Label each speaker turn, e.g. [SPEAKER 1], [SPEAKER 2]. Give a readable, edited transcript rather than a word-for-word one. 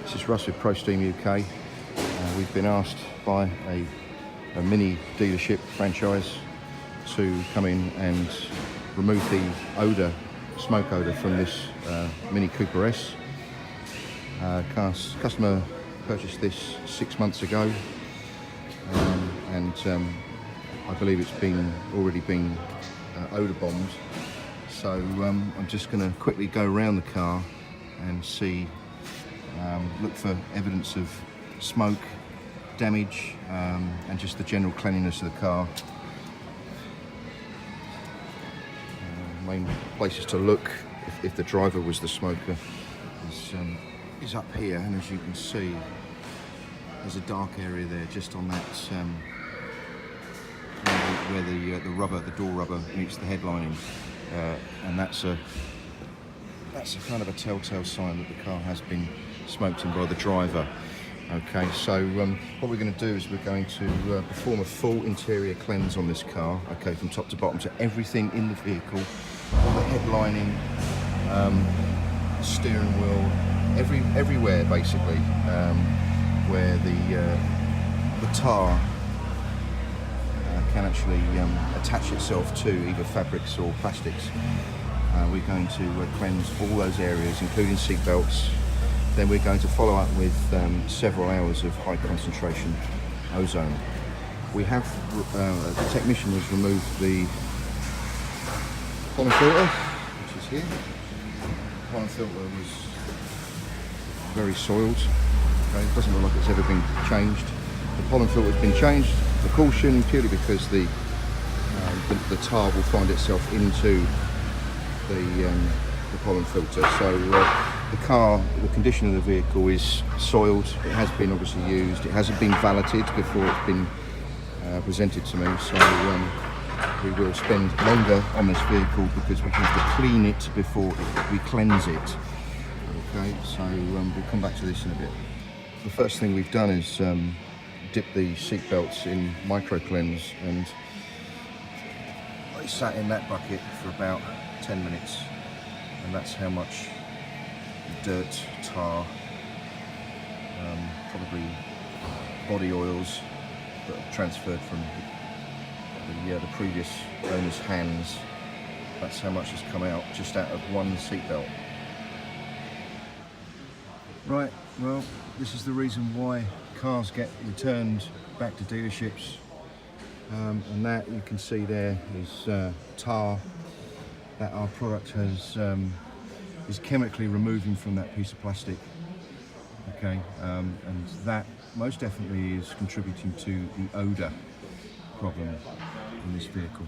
[SPEAKER 1] This is Russ with ProSteamUK. We've been asked by a mini dealership franchise to come in and remove the odour, smoke odour from this Mini Cooper S. Customer purchased this 6 months ago, and I believe it's already been odour bombed. So I'm just going to quickly go around the car and see, look for evidence of smoke, damage, and just the general cleanliness of the car. Main places to look, if the driver was the smoker, is up here, and as you can see, there's a dark area there just on that where the rubber, the door rubber meets the headlining, and that's a kind of a telltale sign that the car has been smoked in by the driver. Okay, so what we're going to do is we're going to perform a full interior cleanse on this car, okay, from top to bottom, so everything in the vehicle, all the headlining, steering wheel, everywhere basically, where the tar can actually attach itself to either fabrics or plastics. We're going to cleanse all those areas, including seat belts. Then we're going to follow up with several hours of high concentration ozone. We have, the technician has removed the pollen filter, which is here. The pollen filter was very soiled. Okay, it doesn't look like it's ever been changed. The pollen filter has been changed for caution, purely because the tar will find itself into the pollen filter. So the condition of the vehicle is soiled. It has been obviously used. It hasn't been valeted before it's been presented to me. So we will spend longer on this vehicle because we have to clean it before we cleanse it. Okay, so we'll come back to this in a bit. The first thing we've done is dip the seat belts in micro cleanse, and I sat in that bucket for about 10 minutes, and that's how much dirt, tar, probably body oils that have transferred from the previous owner's hands. That's how much has come out just out of one seat belt. Right, well, this is the reason why cars get returned back to dealerships, and that you can see there is tar that our product is chemically removing from that piece of plastic. Okay, and that most definitely is contributing to the odour problem in this vehicle.